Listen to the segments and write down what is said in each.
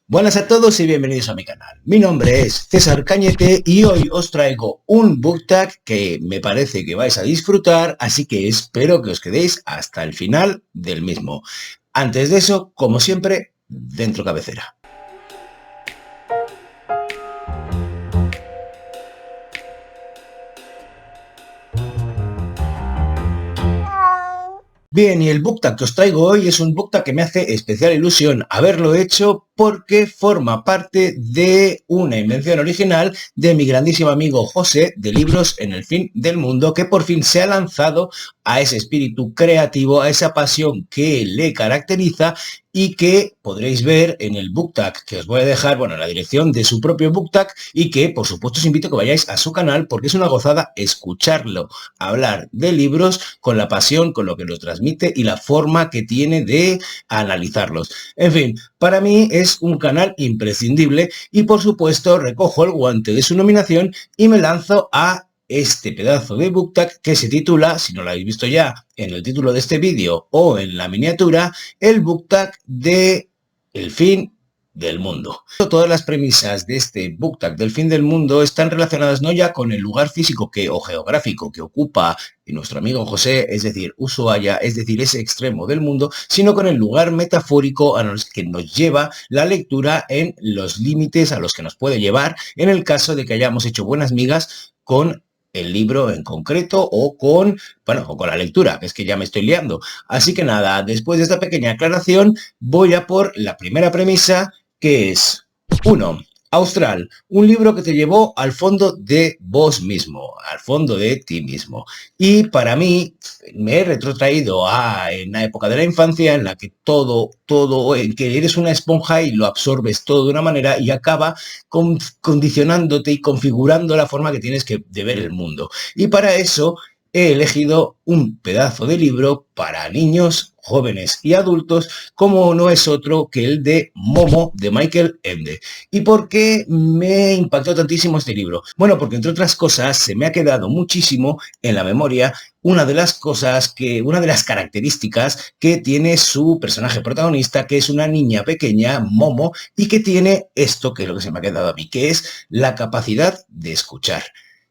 Buenas a todos y bienvenidos a mi canal. Mi nombre es César Cañete y hoy os traigo un book tag que me parece que vais a disfrutar, así que espero que os quedéis hasta el final del mismo. Antes de eso, como siempre, dentro cabecera. Bien, y el book tag que os traigo hoy es un book tag que me hace especial ilusión haberlo hecho porque forma parte de una invención original de mi grandísimo amigo José de Libros en el Fin del Mundo, que por fin se ha lanzado a ese espíritu creativo, a esa pasión que le caracteriza y que podréis ver en el book tag que os voy a dejar, bueno, en la dirección de su propio book tag, y que por supuesto os invito a que vayáis a su canal porque es una gozada escucharlo hablar de libros con la pasión, con lo que los transmite y la forma que tiene de analizarlos. En fin, para mí es un canal imprescindible y por supuesto recojo el guante de su nominación y me lanzo a este pedazo de book tag que se titula, si no lo habéis visto ya en el título de este vídeo o en la miniatura, el book tag de El Fin del Mundo. Todas las premisas de este book tag del fin del mundo están relacionadas no ya con el lugar físico o geográfico que ocupa nuestro amigo José, es decir, Ushuaia, es decir, ese extremo del mundo, sino con el lugar metafórico a los que nos lleva la lectura en los límites a los que nos puede llevar en el caso de que hayamos hecho buenas migas con el libro en concreto o con la lectura, que es que ya me estoy liando. Así que nada, después de esta pequeña aclaración, voy a por la primera premisa, que es 1. Austral, un libro que te llevó al fondo de vos mismo, al fondo de ti mismo. Y para mí, me he retrotraído en la época de la infancia en la que en que eres una esponja y lo absorbes todo de una manera y acaba condicionándote y configurando la forma que tienes de ver el mundo. Y para eso he elegido un pedazo de libro para niños, jóvenes y adultos, como no es otro que el de Momo, de Michael Ende. ¿Y por qué me impactó tantísimo este libro? Bueno, porque entre otras cosas se me ha quedado muchísimo en la memoria una de las características que tiene su personaje protagonista, que es una niña pequeña, Momo, y que tiene esto, que es lo que se me ha quedado a mí, que es la capacidad de escuchar.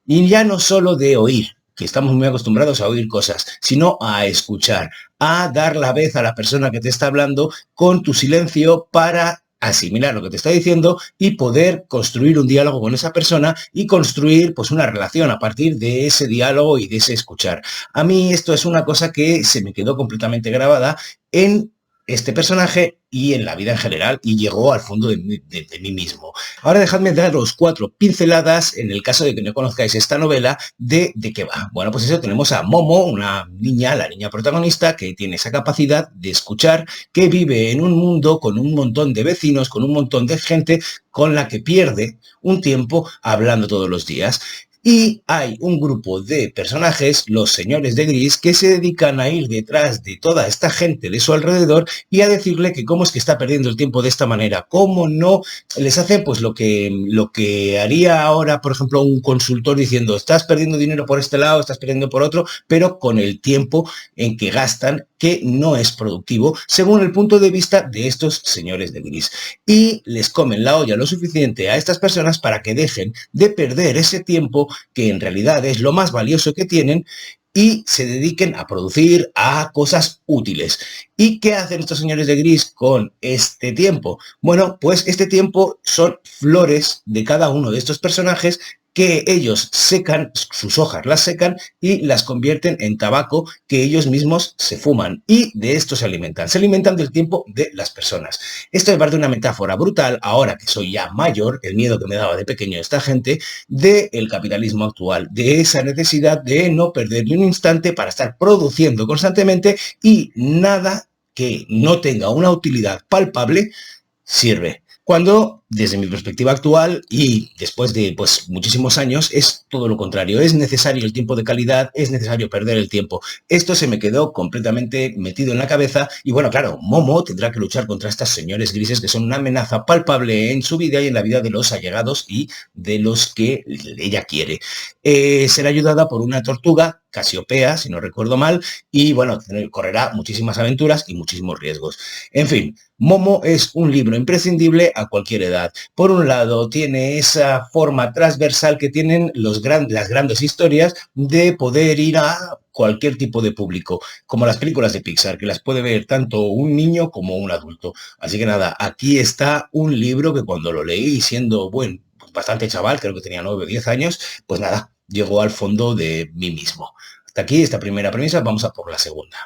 Y ya no solo de oír, que estamos muy acostumbrados a oír cosas, sino a escuchar, a dar la vez a la persona que te está hablando con tu silencio para asimilar lo que te está diciendo y poder construir un diálogo con esa persona y construir pues una relación a partir de ese diálogo y de ese escuchar. A mí esto es una cosa que se me quedó completamente grabada en este personaje y en la vida en general, y llegó al fondo de mí mismo. Ahora dejadme daros 4 pinceladas, en el caso de que no conozcáis esta novela, de qué va. Bueno, pues eso, tenemos a Momo, una niña, la niña protagonista, que tiene esa capacidad de escuchar, que vive en un mundo con un montón de vecinos, con un montón de gente con la que pierde un tiempo hablando todos los días. Y hay un grupo de personajes, los señores de gris, que se dedican a ir detrás de toda esta gente de su alrededor y a decirle que cómo es que está perdiendo el tiempo de esta manera, cómo no les hacen pues lo que haría ahora, por ejemplo, un consultor diciendo, estás perdiendo dinero por este lado, estás perdiendo por otro, pero con el tiempo en que gastan, que no es productivo, según el punto de vista de estos señores de gris. Y les comen la olla lo suficiente a estas personas para que dejen de perder ese tiempo, que en realidad es lo más valioso que tienen, y se dediquen a producir a cosas útiles. ¿Y qué hacen estos señores de gris con este tiempo? Bueno, pues este tiempo son flores de cada uno de estos personajes que ellos secan, sus hojas las secan y las convierten en tabaco que ellos mismos se fuman, y de esto se alimentan del tiempo de las personas. Esto me parece una metáfora brutal, ahora que soy ya mayor, el miedo que me daba de pequeño esta gente, del capitalismo actual, de esa necesidad de no perder ni un instante para estar produciendo constantemente, y nada que no tenga una utilidad palpable sirve. Cuando desde mi perspectiva actual y después de pues muchísimos años, es todo lo contrario. Es necesario el tiempo de calidad, es necesario perder el tiempo. Esto se me quedó completamente metido en la cabeza y bueno, claro, Momo tendrá que luchar contra estos señores grises que son una amenaza palpable en su vida y en la vida de los allegados y de los que ella quiere. Será ayudada por una tortuga, Casiopea, si no recuerdo mal, y bueno, correrá muchísimas aventuras y muchísimos riesgos. En fin, Momo es un libro imprescindible a cualquier edad. Por un lado, tiene esa forma transversal que tienen las grandes historias de poder ir a cualquier tipo de público, como las películas de Pixar, que las puede ver tanto un niño como un adulto. Así que nada, aquí está un libro que cuando lo leí, siendo, bueno, bastante chaval, creo que tenía 9 o 10 años, pues nada, llegó al fondo de mí mismo. Hasta aquí esta primera premisa, vamos a por la segunda,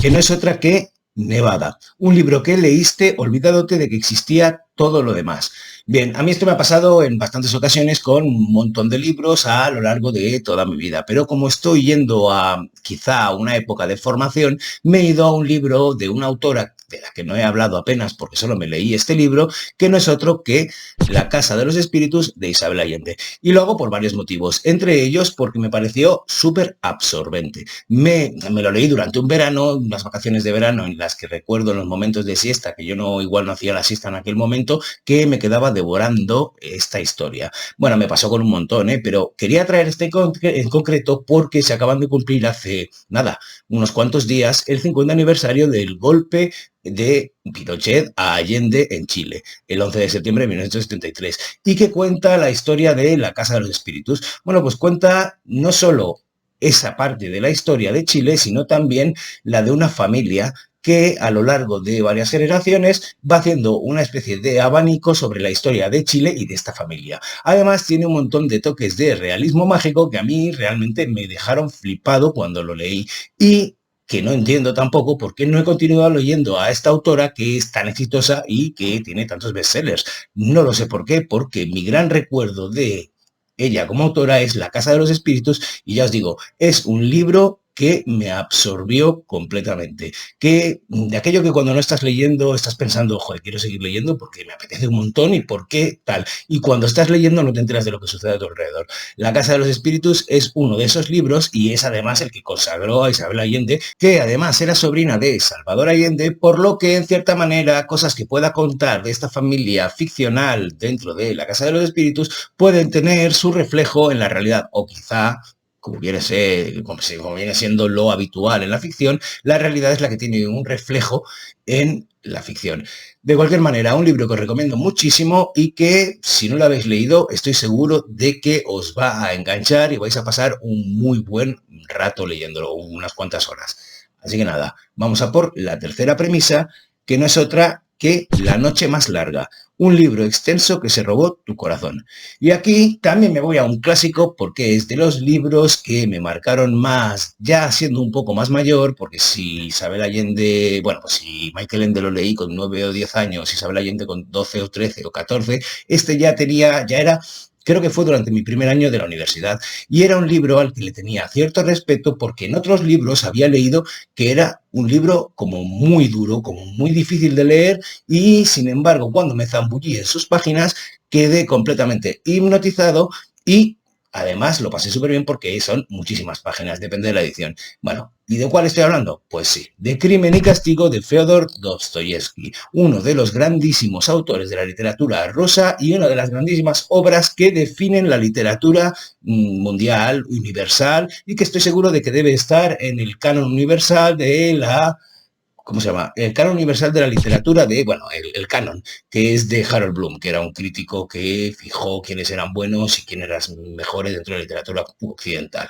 que no es otra que Nevada, un libro que leíste olvidándote de que existía todo lo demás. Bien, a mí esto me ha pasado en bastantes ocasiones con un montón de libros a lo largo de toda mi vida, pero como estoy yendo a quizá una época de formación, me he ido a un libro de una autora de la que no he hablado apenas porque solo me leí este libro, que no es otro que La Casa de los Espíritus de Isabel Allende. Y lo hago por varios motivos, entre ellos porque me pareció súper absorbente. Me lo leí durante un verano, unas vacaciones de verano en las que recuerdo en los momentos de siesta, que yo no igual no hacía la siesta en aquel momento, que me quedaba devorando esta historia. Bueno, me pasó con un montón, pero quería traer este en concreto porque se acaban de cumplir hace, nada, unos cuantos días el 50 aniversario del golpe de Pinochet a Allende en Chile, el 11 de septiembre de 1973, y que cuenta la historia de la Casa de los Espíritus. Bueno, pues cuenta no solo esa parte de la historia de Chile, sino también la de una familia que a lo largo de varias generaciones va haciendo una especie de abanico sobre la historia de Chile y de esta familia. Además, tiene un montón de toques de realismo mágico que a mí realmente me dejaron flipado cuando lo leí y que no entiendo tampoco por qué no he continuado leyendo a esta autora que es tan exitosa y que tiene tantos bestsellers. No lo sé por qué, porque mi gran recuerdo de ella como autora es La Casa de los Espíritus y ya os digo, es un libro que me absorbió completamente. Que de aquello que cuando no estás leyendo estás pensando, joder, quiero seguir leyendo porque me apetece un montón y por qué tal. Y cuando estás leyendo no te enteras de lo que sucede a tu alrededor. La Casa de los Espíritus es uno de esos libros y es además el que consagró a Isabel Allende, que además era sobrina de Salvador Allende, por lo que en cierta manera cosas que pueda contar de esta familia ficcional dentro de La Casa de los Espíritus pueden tener su reflejo en la realidad o quizá como viene siendo lo habitual en la ficción, la realidad es la que tiene un reflejo en la ficción. De cualquier manera, un libro que os recomiendo muchísimo y que, si no lo habéis leído, estoy seguro de que os va a enganchar y vais a pasar un muy buen rato leyéndolo, unas cuantas horas. Así que nada, vamos a por la tercera premisa, que no es otra que La Noche Más Larga, un libro extenso que se robó tu corazón. Y aquí también me voy a un clásico porque es de los libros que me marcaron más, ya siendo un poco más mayor, porque si Isabel Allende, bueno, pues si Michael Ende lo leí con 9 o 10 años, Isabel Allende con 12 o 13 o 14, este ya era creo que fue durante mi primer año de la universidad, y era un libro al que le tenía cierto respeto porque en otros libros había leído que era un libro como muy duro, como muy difícil de leer, y sin embargo, cuando me zambullí en sus páginas, quedé completamente hipnotizado y además lo pasé súper bien porque son muchísimas páginas, depende de la edición. Bueno, ¿y de cuál estoy hablando? Pues sí, de Crimen y Castigo de Fyodor Dostoyevsky, uno de los grandísimos autores de la literatura rusa y una de las grandísimas obras que definen la literatura mundial, universal, y que estoy seguro de que debe estar en el canon universal de la ¿cómo se llama? El canon universal de la literatura de, bueno, el canon, que es de Harold Bloom, que era un crítico que fijó quiénes eran buenos y quiénes eran mejores dentro de la literatura occidental.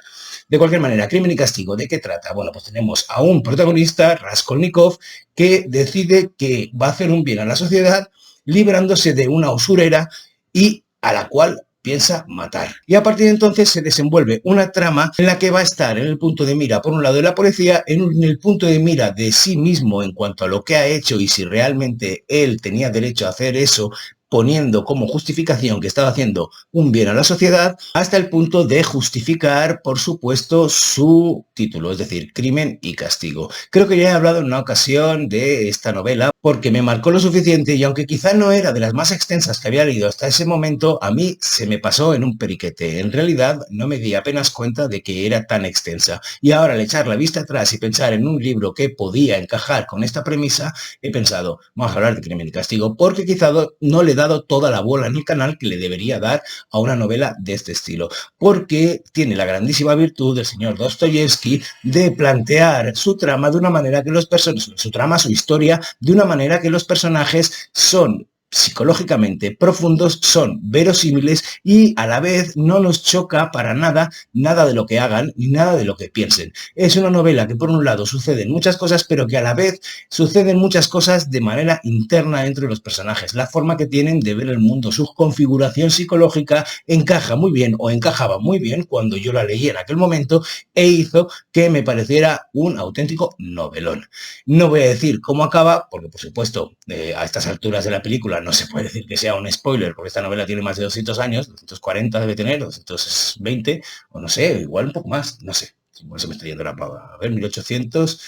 De cualquier manera, Crimen y Castigo, ¿de qué trata? Bueno, pues tenemos a un protagonista, Raskolnikov, que decide que va a hacer un bien a la sociedad librándose de una usurera y a la cual piensa matar. Y a partir de entonces se desenvuelve una trama en la que va a estar en el punto de mira, por un lado, de la policía, en el punto de mira de sí mismo en cuanto a lo que ha hecho y si realmente él tenía derecho a hacer eso, poniendo como justificación que estaba haciendo un bien a la sociedad, hasta el punto de justificar, por supuesto, su título, es decir, Crimen y Castigo. Creo que ya he hablado en una ocasión de esta novela porque me marcó lo suficiente y aunque quizá no era de las más extensas que había leído hasta ese momento, a mí se me pasó en un periquete. En realidad no me di apenas cuenta de que era tan extensa. Y ahora al echar la vista atrás y pensar en un libro que podía encajar con esta premisa, he pensado, vamos a hablar de Crimen y Castigo, porque quizá no le he dado toda la bola en el canal que le debería dar a una novela de este estilo, porque tiene la grandísima virtud del señor Dostoyevsky de plantear su trama de una manera que los personajes, su historia, de una manera que los personajes son psicológicamente profundos, son verosímiles y a la vez no nos choca para nada de lo que hagan ni nada de lo que piensen. Es una novela que por un lado suceden muchas cosas, pero que a la vez suceden muchas cosas de manera interna entre los personajes. La forma que tienen de ver el mundo, su configuración psicológica encaja muy bien o encajaba muy bien cuando yo la leí en aquel momento e hizo que me pareciera un auténtico novelón. No voy a decir cómo acaba, porque por supuesto a estas alturas de la película no se puede decir que sea un spoiler, porque esta novela tiene más de 200 años, 240 debe tener, 220, o no sé, igual un poco más, no sé. Igual se me está yendo la pava. A ver, 1800...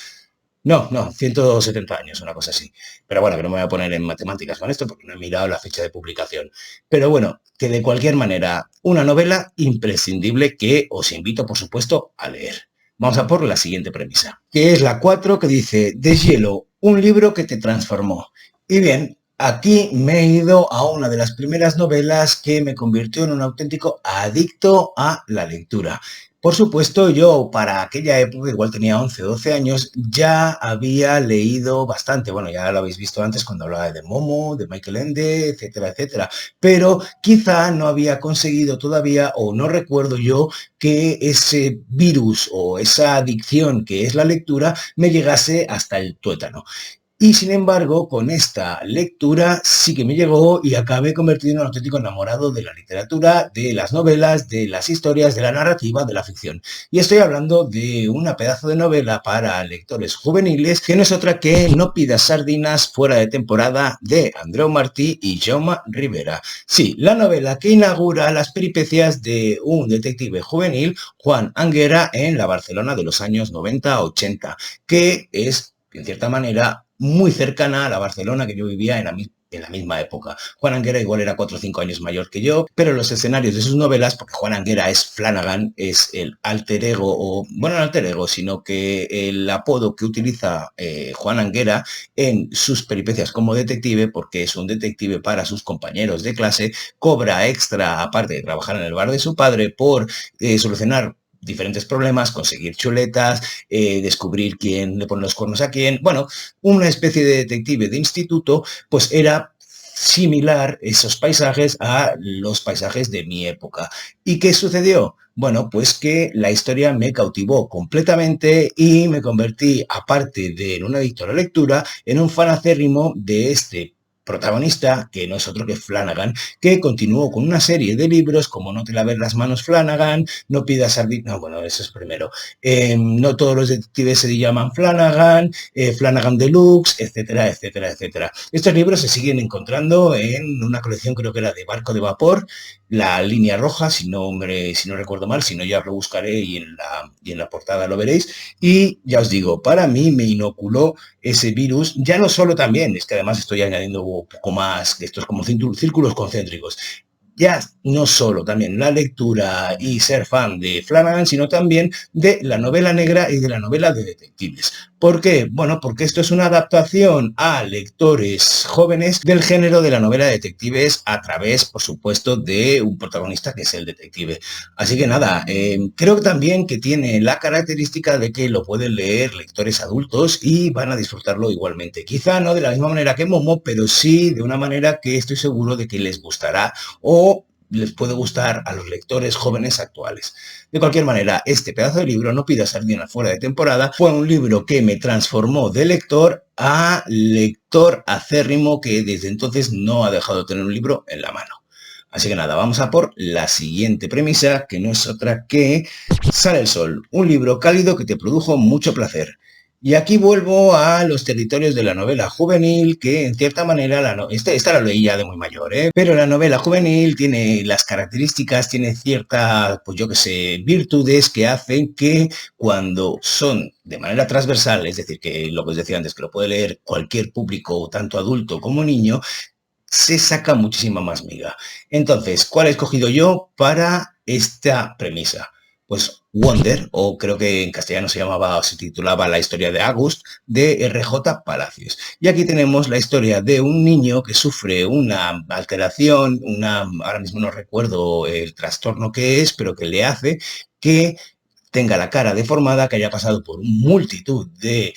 No, 170 años, una cosa así. Pero bueno, que no me voy a poner en matemáticas con esto porque no he mirado la fecha de publicación. Pero bueno, que de cualquier manera, una novela imprescindible que os invito, por supuesto, a leer. Vamos a por la siguiente premisa, que es la 4, que dice, Deshielo, un libro que te transformó. Y bien, aquí me he ido a una de las primeras novelas que me convirtió en un auténtico adicto a la lectura. Por supuesto, yo para aquella época, igual tenía 11 o 12 años, ya había leído bastante. Bueno, ya lo habéis visto antes cuando hablaba de Momo, de Michael Ende, etcétera, etcétera. Pero quizá no había conseguido todavía, o no recuerdo yo, que ese virus o esa adicción que es la lectura me llegase hasta el tuétano. Y sin embargo, con esta lectura sí que me llegó y acabé convertido en un auténtico enamorado de la literatura, de las novelas, de las historias, de la narrativa, de la ficción. Y estoy hablando de una pedazo de novela para lectores juveniles que no es otra que No pidas sardinas fuera de temporada, de Andreu Martí y Jaume Rivera. Sí, la novela que inaugura las peripecias de un detective juvenil, Juan Anguera, en la Barcelona de los años 90-80, que es, en cierta manera, muy cercana a la Barcelona que yo vivía en la misma época. Juan Anguera igual era 4 o 5 años mayor que yo, pero los escenarios de sus novelas, porque Juan Anguera es Flanagan, es el alter ego, o bueno, no alter ego, sino que el apodo que utiliza Juan Anguera en sus peripecias como detective, porque es un detective para sus compañeros de clase, cobra extra, aparte de trabajar en el bar de su padre, por solucionar diferentes problemas, conseguir chuletas, descubrir quién le pone los cuernos a quién. Bueno, una especie de detective de instituto, pues era similar esos paisajes a los paisajes de mi época. ¿Y qué sucedió? Bueno, pues que la historia me cautivó completamente y me convertí, aparte de en un adicto a la lectura, en un fan acérrimo de este protagonista, que no es otro que Flanagan, que continuó con una serie de libros como No te laves las manos Flanagan, No pidas sardinas, no, bueno, eso es primero, no todos los detectives se llaman Flanagan, Flanagan Deluxe, etcétera, etcétera, etcétera. Estos libros se siguen encontrando en una colección, creo que era de Barco de Vapor, la línea roja, si no recuerdo mal, si no ya lo buscaré y en la portada lo veréis. Y ya os digo, para mí me inoculó ese virus, ya no solo también, es que además estoy añadiendo un poco más, de estos como círculos concéntricos, ya no solo también la lectura y ser fan de Flanagan, sino también de la novela negra y de la novela de detectives. ¿Por qué? Bueno, porque esto es una adaptación a lectores jóvenes del género de la novela de detectives a través, por supuesto, de un protagonista que es el detective. Así que nada, creo también que tiene la característica de que lo pueden leer lectores adultos y van a disfrutarlo igualmente. Quizá no de la misma manera que Momo, pero sí de una manera que estoy seguro de que les gustará o les puede gustar a los lectores jóvenes actuales. De cualquier manera, este pedazo de libro, No pidas sardinas fuera de temporada, fue un libro que me transformó de lector a lector acérrimo que desde entonces no ha dejado de tener un libro en la mano. Así que nada, vamos a por la siguiente premisa, que no es otra que Sale el sol, un libro cálido que te produjo mucho placer. Y aquí vuelvo a los territorios de la novela juvenil, que en cierta manera, esta la leí ya de muy mayor, ¿eh? Pero la novela juvenil tiene las características, tiene ciertas, pues yo que sé, virtudes que hacen que cuando son de manera transversal, es decir, que lo que os decía antes, que lo puede leer cualquier público, tanto adulto como niño, se saca muchísima más miga. Entonces, ¿cuál he escogido yo para esta premisa? Pues Wonder, o creo que en castellano se llamaba o se titulaba La historia de August, de R.J. Palacios. Y aquí tenemos la historia de un niño que sufre una alteración, ahora mismo no recuerdo el trastorno que es, pero que le hace que tenga la cara deformada, que haya pasado por multitud de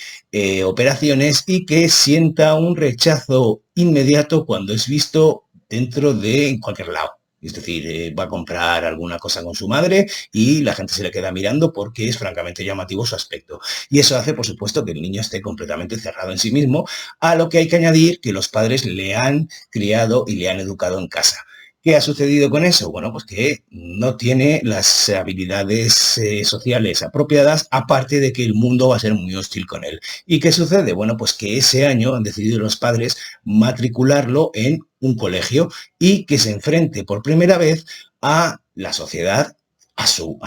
operaciones y que sienta un rechazo inmediato cuando es visto dentro de cualquier lado. Es decir, va a comprar alguna cosa con su madre y la gente se le queda mirando porque es francamente llamativo su aspecto. Y eso hace, por supuesto, que el niño esté completamente cerrado en sí mismo, a lo que hay que añadir que los padres le han criado y le han educado en casa. ¿Qué ha sucedido con eso? Bueno, pues que no tiene las habilidades sociales apropiadas, aparte de que el mundo va a ser muy hostil con él. ¿Y qué sucede? Bueno, pues que ese año han decidido los padres matricularlo en un colegio y que se enfrente por primera vez a la sociedad a su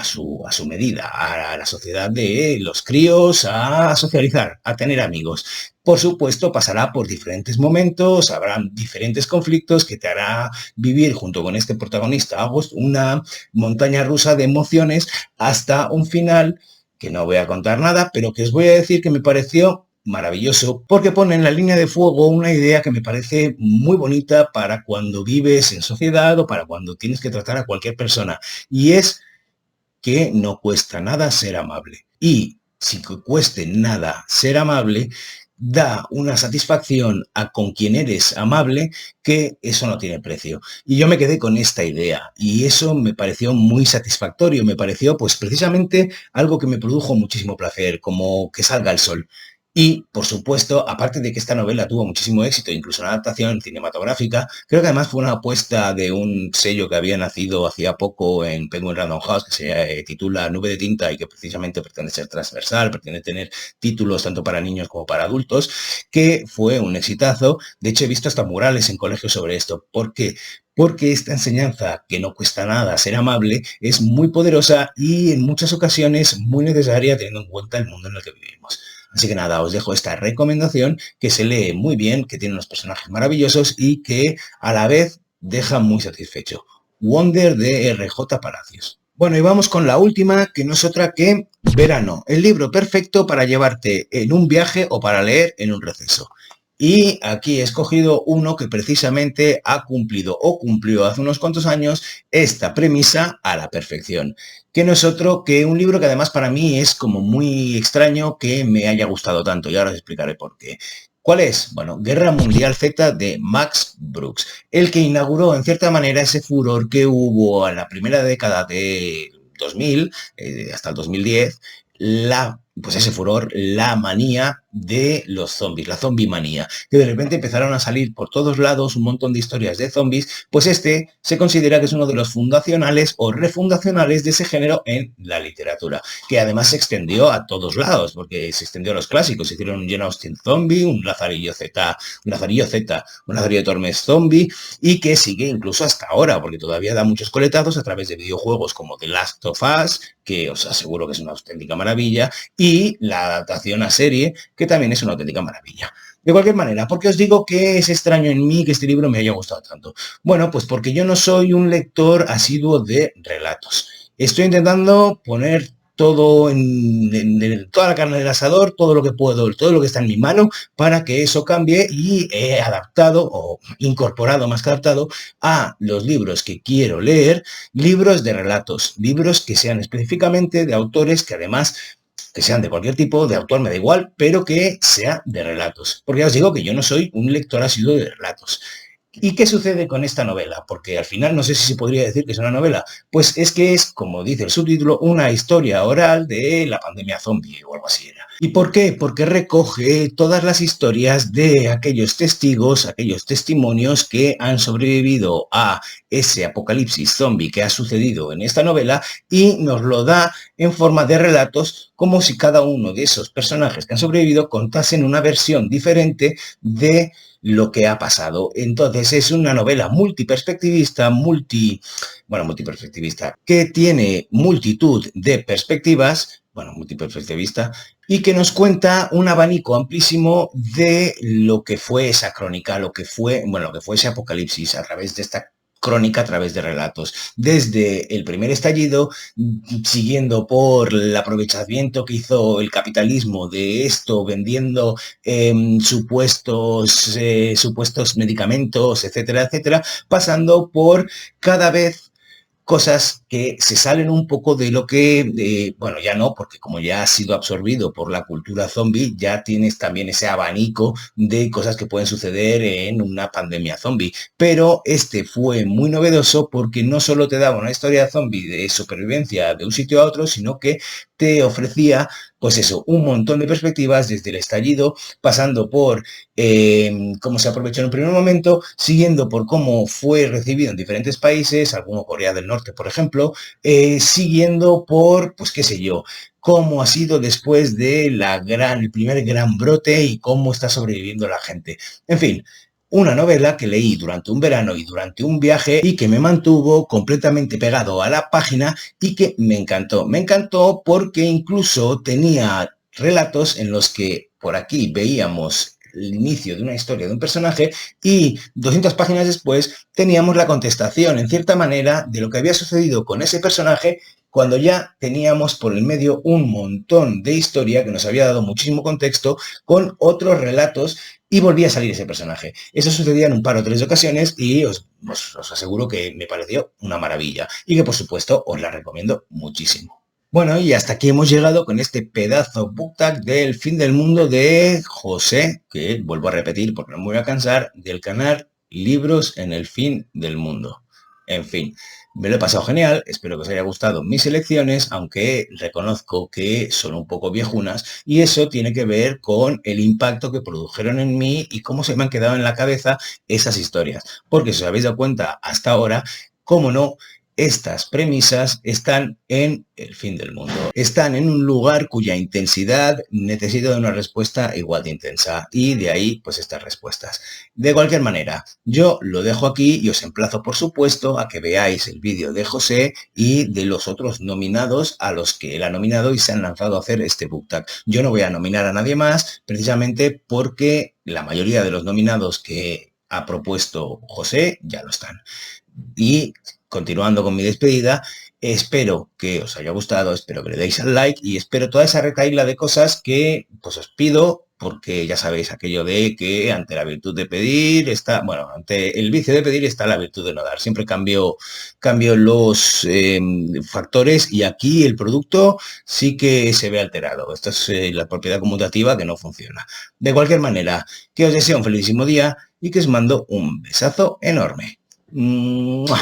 medida, a la sociedad de los críos, a socializar, a tener amigos. Por supuesto, pasará por diferentes momentos, habrá diferentes conflictos que te hará vivir junto con este protagonista, August, una montaña rusa de emociones hasta un final que no voy a contar nada, pero que os voy a decir que me pareció maravilloso porque pone en la línea de fuego una idea que me parece muy bonita para cuando vives en sociedad o para cuando tienes que tratar a cualquier persona, y es que no cuesta nada ser amable. Y si cueste nada ser amable, da una satisfacción a con quien eres amable que eso no tiene precio. Y yo me quedé con esta idea y eso me pareció muy satisfactorio, me pareció pues precisamente algo que me produjo muchísimo placer, como que salga el sol. Y, por supuesto, aparte de que esta novela tuvo muchísimo éxito, incluso una adaptación cinematográfica, creo que además fue una apuesta de un sello que había nacido hacía poco en Penguin Random House, que se titula Nube de Tinta y que precisamente pretende ser transversal, pretende tener títulos tanto para niños como para adultos, que fue un exitazo. De hecho, he visto hasta murales en colegios sobre esto. ¿Por qué? Porque esta enseñanza, que no cuesta nada ser amable, es muy poderosa y en muchas ocasiones muy necesaria teniendo en cuenta el mundo en el que vivimos. Así que nada, os dejo esta recomendación que se lee muy bien, que tiene unos personajes maravillosos y que a la vez deja muy satisfecho. Wonder de R.J. Palacios. Bueno, y vamos con la última, que no es otra que Verano, el libro perfecto para llevarte en un viaje o para leer en un receso. Y aquí he escogido uno que precisamente ha cumplido o cumplió hace unos cuantos años esta premisa a la perfección, que no es otro que un libro que además para mí es como muy extraño que me haya gustado tanto, y ahora os explicaré por qué. ¿Cuál es? Bueno, Guerra Mundial Z de Max Brooks, el que inauguró en cierta manera ese furor que hubo en la primera década de 2000, hasta el 2010, pues ese furor, la manía de los zombies, la zombie manía, que de repente empezaron a salir por todos lados un montón de historias de zombies, pues este se considera que es uno de los fundacionales o refundacionales de ese género en la literatura, que además se extendió a todos lados, porque se extendió a los clásicos, se hicieron un Jane Austen zombie, un Lazarillo Z, un Lazarillo de Tormes zombie, y que sigue incluso hasta ahora, porque todavía da muchos coletazos a través de videojuegos como The Last of Us, que os aseguro que es una auténtica maravilla, y la adaptación a serie, que también es una auténtica maravilla. De cualquier manera, ¿por qué os digo que es extraño en mí que este libro me haya gustado tanto? Bueno, pues porque yo no soy un lector asiduo de relatos. Estoy intentando poner todo en toda la carne del asador, todo lo que puedo, todo lo que está en mi mano, para que eso cambie, y he adaptado, o incorporado más que adaptado, a los libros que quiero leer, libros de relatos, libros que sean específicamente de autores que además que sean de cualquier tipo, de autor me da igual, pero que sea de relatos. Porque ya os digo que yo no soy un lector asiduo de relatos. ¿Y qué sucede con esta novela? Porque al final no sé si se podría decir que es una novela. Pues es que es, como dice el subtítulo, una historia oral de la pandemia zombie o algo así era. ¿Y por qué? Porque recoge todas las historias de aquellos testigos, aquellos testimonios que han sobrevivido a ese apocalipsis zombie que ha sucedido en esta novela y nos lo da en forma de relatos como si cada uno de esos personajes que han sobrevivido contasen una versión diferente de lo que ha pasado. Entonces es una novela multiperspectivista, multiperspectivista, que tiene multitud de perspectivas, multiperspectivista, y que nos cuenta un abanico amplísimo de lo que fue esa crónica, lo que fue ese apocalipsis a través de esta crónica a través de relatos, desde el primer estallido, siguiendo por el aprovechamiento que hizo el capitalismo de esto, vendiendo supuestos medicamentos, etcétera, etcétera, pasando por cada vez cosas que se salen un poco de lo que, ya no, porque como ya ha sido absorbido por la cultura zombie, ya tienes también ese abanico de cosas que pueden suceder en una pandemia zombie. Pero este fue muy novedoso porque no solo te daba una historia zombie de supervivencia de un sitio a otro, sino que te ofrecía, pues eso, un montón de perspectivas desde el estallido, pasando por cómo se aprovechó en un primer momento, siguiendo por cómo fue recibido en diferentes países, alguno Corea del Norte, por ejemplo, siguiendo por, pues qué sé yo, cómo ha sido después de el primer gran brote y cómo está sobreviviendo la gente. En fin, una novela que leí durante un verano y durante un viaje y que me mantuvo completamente pegado a la página y que me encantó. Me encantó porque incluso tenía relatos en los que por aquí veíamos el inicio de una historia de un personaje y 200 páginas después teníamos la contestación, en cierta manera, de lo que había sucedido con ese personaje cuando ya teníamos por el medio un montón de historia que nos había dado muchísimo contexto con otros relatos y volvía a salir ese personaje. Eso sucedía en un par o tres de ocasiones y os aseguro que me pareció una maravilla y que por supuesto os la recomiendo muchísimo. Bueno, y hasta aquí hemos llegado con este pedazo book tag del fin del mundo de José, que vuelvo a repetir porque no me voy a cansar, del canal Libros en el Fin del Mundo. En fin, me lo he pasado genial, espero que os haya gustado mis selecciones, aunque reconozco que son un poco viejunas y eso tiene que ver con el impacto que produjeron en mí y cómo se me han quedado en la cabeza esas historias. Porque si os habéis dado cuenta hasta ahora, cómo no, estas premisas están en el fin del mundo. Están en un lugar cuya intensidad necesita de una respuesta igual de intensa y de ahí pues estas respuestas. De cualquier manera, yo lo dejo aquí y os emplazo por supuesto a que veáis el vídeo de José y de los otros nominados a los que él ha nominado y se han lanzado a hacer este book tag. Yo no voy a nominar a nadie más precisamente porque la mayoría de los nominados que ha propuesto José ya lo están. Y continuando con mi despedida, espero que os haya gustado, espero que le deis al like y espero toda esa retahíla de cosas que pues os pido, porque ya sabéis aquello de que ante la virtud de pedir está, ante el vicio de pedir está la virtud de no dar. Siempre cambio los factores y aquí el producto sí que se ve alterado. Esto es la propiedad conmutativa que no funciona. De cualquier manera, que os deseo un felicísimo día y que os mando un besazo enorme. ¡Mua!